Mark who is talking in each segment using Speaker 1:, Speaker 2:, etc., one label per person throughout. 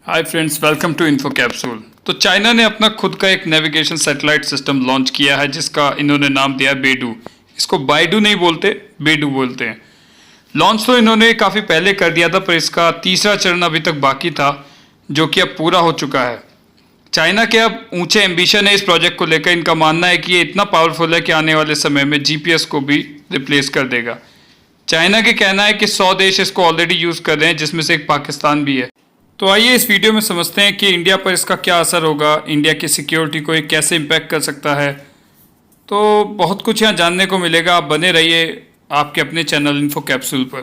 Speaker 1: Hi friends, welcome to info capsule. तो China ने अपना खुद का एक नेविगेशन सैटेलाइट सिस्टम लॉन्च किया है जिसका इन्होंने नाम दिया बेडू। इसको बाइडू नहीं बोलते, बेडू बोलते हैं। लॉन्च तो इन्होंने काफ़ी पहले कर दिया था, पर इसका तीसरा चरण अभी तक बाकी था जो कि अब पूरा हो चुका है। चाइना के अब ऊंचे एम्बिशन है इस प्रोजेक्ट को लेकर। इनका मानना है कि ये इतना पावरफुल है कि आने वाले समय में जीपीएस को भी रिप्लेस कर देगा। चाइना के कहना है कि 100 देश इसको ऑलरेडी यूज़ कर रहे हैं, जिसमें से एक पाकिस्तान भी है। तो आइए इस वीडियो में समझते हैं कि इंडिया पर इसका क्या असर होगा, इंडिया की सिक्योरिटी को ये कैसे इम्पैक्ट कर सकता है। तो बहुत कुछ यहाँ जानने को मिलेगा। आप बने रहिए आपके अपने चैनल इन्फो कैप्सूल पर।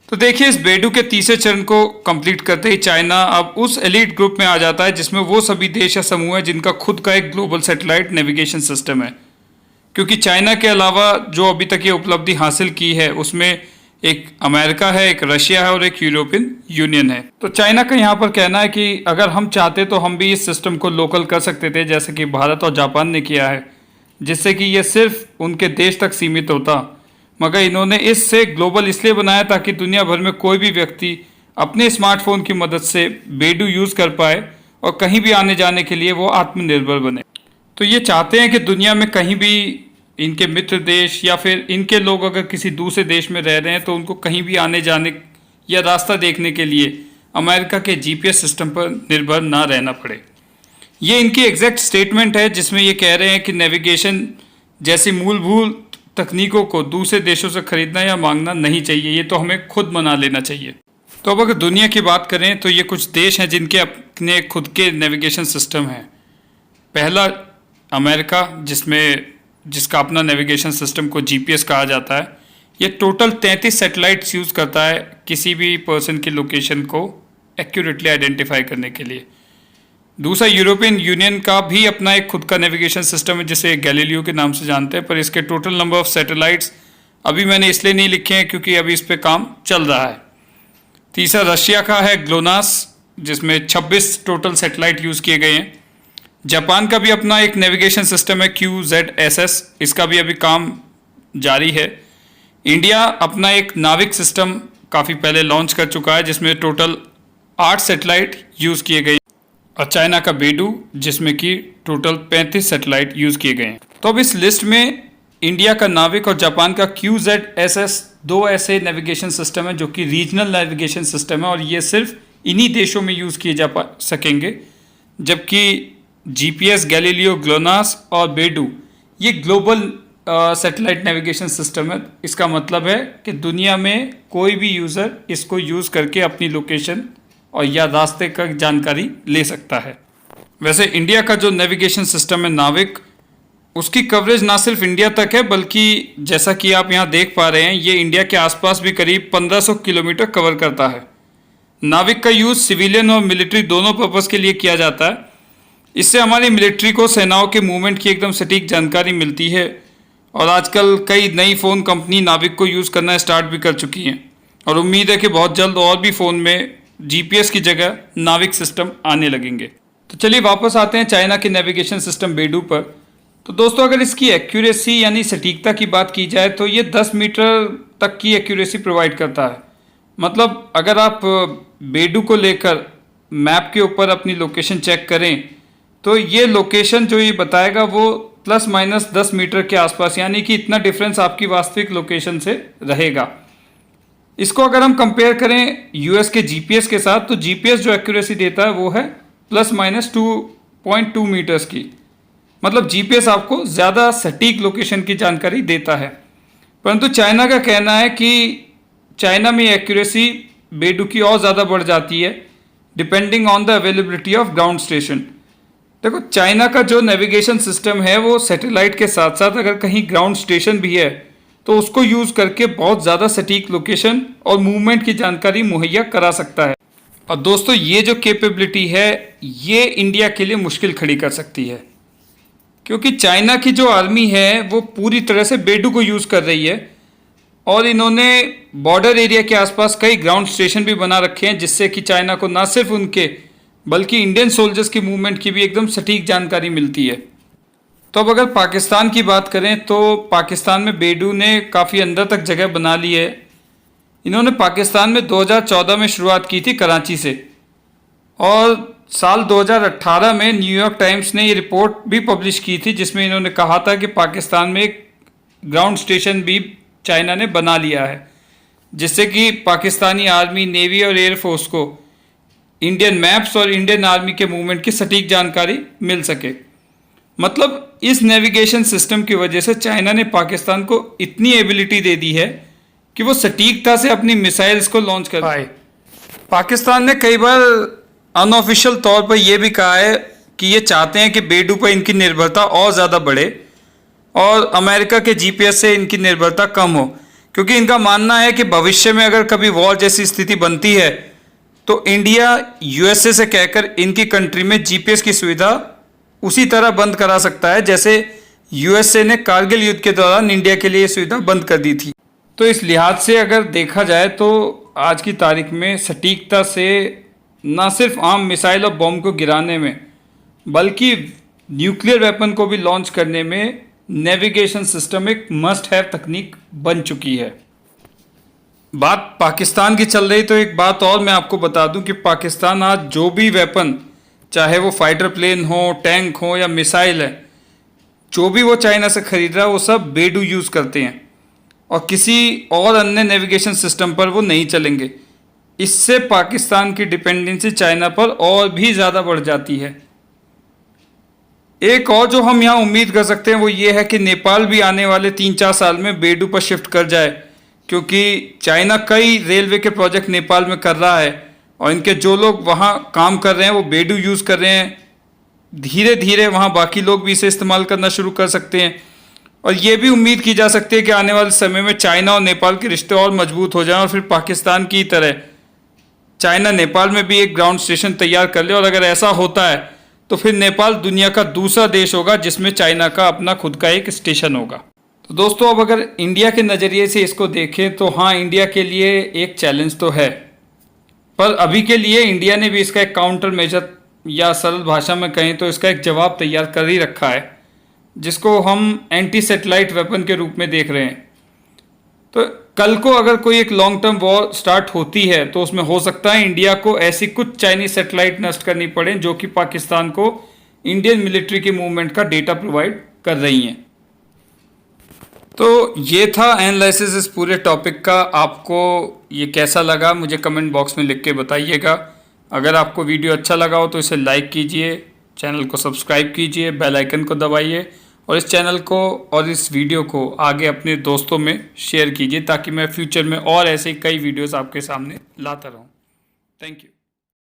Speaker 1: तो देखिए, इस बेडू के तीसरे चरण को कंप्लीट करते ही चाइना अब उस एलीट ग्रुप में आ जाता है जिसमें वो सभी देश या समूह है जिनका खुद का एक ग्लोबल सैटेलाइट नेविगेशन सिस्टम है। क्योंकि चाइना के अलावा जो अभी तक ये उपलब्धि हासिल की है उसमें एक अमेरिका है, एक रशिया है और एक यूरोपियन यूनियन है। तो चाइना का यहाँ पर कहना है कि अगर हम चाहते तो हम भी इस सिस्टम को लोकल कर सकते थे, जैसे कि भारत और जापान ने किया है, जिससे कि ये सिर्फ उनके देश तक सीमित होता। मगर इन्होंने इससे ग्लोबल इसलिए बनाया ताकि दुनिया भर में कोई भी व्यक्ति अपने स्मार्टफोन की मदद से बेडू यूज़ कर पाए और कहीं भी आने जाने के लिए वो आत्मनिर्भर बने। तो ये चाहते हैं कि दुनिया में कहीं भी इनके मित्र देश या फिर इनके लोग अगर किसी दूसरे देश में रह रहे हैं तो उनको कहीं भी आने जाने या रास्ता देखने के लिए अमेरिका के जीपीएस सिस्टम पर निर्भर ना रहना पड़े। ये इनकी एग्जैक्ट स्टेटमेंट है जिसमें ये कह रहे हैं कि नेविगेशन जैसी मूलभूत तकनीकों को दूसरे देशों से खरीदना या मांगना नहीं चाहिए, ये तो हमें खुद बना लेना चाहिए। तो अब अगर दुनिया की बात करें तो ये कुछ देश हैं जिनके अपने खुद के नेविगेशन सिस्टम हैं। पहला अमेरिका, जिसका अपना नेविगेशन सिस्टम को जीपीएस कहा जाता है। ये टोटल 33 सैटेलाइट्स यूज़ करता है किसी भी पर्सन की लोकेशन को एक्यूरेटली आइडेंटिफाई करने के लिए। दूसरा यूरोपियन यूनियन का भी अपना एक खुद का नेविगेशन सिस्टम है जिसे गैलीलियो के नाम से जानते हैं, पर इसके टोटल नंबर ऑफ सैटेलाइट्स अभी मैंने इसलिए नहीं लिखे हैं क्योंकि अभी इस पर काम चल रहा है। तीसरा रशिया का है ग्लोनास, जिसमें 26 टोटल सैटेलाइट यूज़ किए गए हैं। जापान का भी अपना एक नेविगेशन सिस्टम है QZSS, इसका भी अभी काम जारी है। इंडिया अपना एक नाविक सिस्टम काफ़ी पहले लॉन्च कर चुका है जिसमें टोटल 8 सैटेलाइट यूज़ किए गए, और चाइना का बेडू जिसमें कि टोटल 35 सैटेलाइट यूज़ किए गए हैं। तो अब इस लिस्ट में इंडिया का नाविक और जापान का QZSS दो ऐसे नेविगेशन सिस्टम है जो कि रीजनल नेविगेशन सिस्टम है और ये सिर्फ इन्हीं देशों में यूज़ किए जा सकेंगे, जबकि जीपीएस, गैलीलियो, ग्लोनास और बेडू ये ग्लोबल सैटेलाइट नेविगेशन सिस्टम है। इसका मतलब है कि दुनिया में कोई भी यूज़र इसको यूज़ करके अपनी लोकेशन और या रास्ते का जानकारी ले सकता है। वैसे इंडिया का जो नेविगेशन सिस्टम है नाविक, उसकी कवरेज ना सिर्फ इंडिया तक है बल्कि जैसा कि आप यहाँ देख पा रहे हैं ये इंडिया के आसपास भी करीब 1500 किलोमीटर कवर करता है। नाविक का यूज़ सिविलियन और मिलिट्री दोनों पर्पज़ के लिए किया जाता है। इससे हमारी मिलिट्री को सेनाओं के मूवमेंट की एकदम सटीक जानकारी मिलती है, और आजकल कई नई फ़ोन कंपनी नाविक को यूज़ करना स्टार्ट भी कर चुकी हैं, और उम्मीद है कि बहुत जल्द और भी फ़ोन में जीपीएस की जगह नाविक सिस्टम आने लगेंगे। तो चलिए वापस आते हैं चाइना के नेविगेशन सिस्टम बेडू पर। तो दोस्तों, अगर इसकी एक्यूरेसी यानी सटीकता की बात की जाए तो ये 10 मीटर तक की एक्यूरेसी प्रोवाइड करता है। मतलब अगर आप बेडू को लेकर मैप के ऊपर अपनी लोकेशन चेक करें तो ये लोकेशन जो ये बताएगा वो प्लस माइनस 10 मीटर के आसपास, यानी कि इतना डिफरेंस आपकी वास्तविक लोकेशन से रहेगा। इसको अगर हम कंपेयर करें यूएस के जीपीएस के साथ, तो जीपीएस जो एक्यूरेसी देता है वो है प्लस माइनस 2.2 मीटर्स की। मतलब जीपीएस आपको ज़्यादा सटीक लोकेशन की जानकारी देता है। परंतु चाइना का कहना है कि चाइना में एक्यूरेसी बेडू की और ज़्यादा बढ़ जाती है depending on the availability of ground station. देखो, चाइना का जो नेविगेशन सिस्टम है वो सैटेलाइट के साथ साथ अगर कहीं ग्राउंड स्टेशन भी है तो उसको यूज़ करके बहुत ज़्यादा सटीक लोकेशन और मूवमेंट की जानकारी मुहैया करा सकता है। और दोस्तों, ये जो कैपेबिलिटी है ये इंडिया के लिए मुश्किल खड़ी कर सकती है, क्योंकि चाइना की जो आर्मी है वो पूरी तरह से बेडू को यूज़ कर रही है, और इन्होंने बॉर्डर एरिया के आसपास कई ग्राउंड स्टेशन भी बना रखे हैं जिससे कि चाइना को ना सिर्फ उनके बल्कि इंडियन सोल्जर्स की मूवमेंट की भी एकदम सटीक जानकारी मिलती है। तो अब अगर पाकिस्तान की बात करें तो पाकिस्तान में बेडू ने काफ़ी अंदर तक जगह बना ली है। इन्होंने पाकिस्तान में 2014 में शुरुआत की थी कराची से, और साल 2018 में न्यूयॉर्क टाइम्स ने ये रिपोर्ट भी पब्लिश की थी जिसमें इन्होंने कहा था कि पाकिस्तान में एक ग्राउंड स्टेशन भी चाइना ने बना लिया है, जिससे कि पाकिस्तानी आर्मी, नेवी और एयरफोर्स को इंडियन मैप्स और इंडियन आर्मी के मूवमेंट की सटीक जानकारी मिल सके। मतलब इस नेविगेशन सिस्टम की वजह से चाइना ने पाकिस्तान को इतनी एबिलिटी दे दी है कि वो सटीकता से अपनी मिसाइल्स को लॉन्च कर पाए। पाकिस्तान ने कई बार अनऑफिशियल तौर पर यह भी कहा है कि ये चाहते हैं कि बेडू पर इनकी निर्भरता और ज़्यादा बढ़े और अमेरिका के जीपीएस से इनकी निर्भरता कम हो, क्योंकि इनका मानना है कि भविष्य में अगर कभी वॉर जैसी स्थिति बनती है तो इंडिया यूएसए से कहकर इनकी कंट्री में जीपीएस की सुविधा उसी तरह बंद करा सकता है जैसे यूएसए ने कारगिल युद्ध के दौरान इंडिया के लिए सुविधा बंद कर दी थी। तो इस लिहाज से अगर देखा जाए तो आज की तारीख में सटीकता से न सिर्फ आम मिसाइल और बॉम्ब को गिराने में बल्कि न्यूक्लियर वेपन को भी लॉन्च करने में नेविगेशन सिस्टम एक मस्ट हैव तकनीक बन चुकी है। बात पाकिस्तान की चल रही तो एक बात और मैं आपको बता दूं कि पाकिस्तान आज जो भी वेपन, चाहे वो फाइटर प्लेन हो, टैंक हो या मिसाइल है, जो भी वो चाइना से खरीद रहा है वो सब बेडू यूज़ करते हैं और किसी और अन्य नेविगेशन सिस्टम पर वो नहीं चलेंगे। इससे पाकिस्तान की डिपेंडेंसी चाइना पर और भी ज़्यादा बढ़ जाती है। एक और जो हम यहाँ उम्मीद कर सकते हैं वो ये है कि नेपाल भी आने वाले 3-4 साल में बेडू पर शिफ्ट कर जाए, क्योंकि चाइना कई रेलवे के प्रोजेक्ट नेपाल में कर रहा है और इनके जो लोग वहाँ काम कर रहे हैं वो बेडू यूज़ कर रहे हैं। धीरे धीरे वहाँ बाकी लोग भी इसे इस्तेमाल करना शुरू कर सकते हैं और ये भी उम्मीद की जा सकती है कि आने वाले समय में चाइना और नेपाल के रिश्ते और मजबूत हो जाएं और फिर पाकिस्तान की तरह चाइना नेपाल में भी एक ग्राउंड स्टेशन तैयार कर ले। और अगर ऐसा होता है तो फिर नेपाल दुनिया का दूसरा देश होगा जिसमें चाइना का अपना खुद का एक स्टेशन होगा। तो दोस्तों, अब अगर इंडिया के नज़रिए से इसको देखें तो हाँ, इंडिया के लिए एक चैलेंज तो है, पर अभी के लिए इंडिया ने भी इसका एक काउंटर मेजर या सरल भाषा में कहें तो इसका एक जवाब तैयार कर ही रखा है, जिसको हम एंटी सैटेलाइट वेपन के रूप में देख रहे हैं। तो कल को अगर कोई एक लॉन्ग टर्म वॉर स्टार्ट होती है तो उसमें हो सकता है इंडिया को ऐसी कुछ चाइनीज सैटेलाइट नष्ट करनी पड़े जो कि पाकिस्तान को इंडियन मिलिट्री की मूवमेंट का डेटा प्रोवाइड कर रही हैं। तो ये था एनालिसिस इस पूरे टॉपिक का। आपको ये कैसा लगा मुझे कमेंट बॉक्स में लिख के बताइएगा। अगर आपको वीडियो अच्छा लगा हो तो इसे लाइक कीजिए, चैनल को सब्सक्राइब कीजिए, बेल आइकन को दबाइए और इस चैनल को और इस वीडियो को आगे अपने दोस्तों में शेयर कीजिए ताकि मैं फ्यूचर में और ऐसे कई वीडियोस आपके सामने लाता रहूं। Thank you.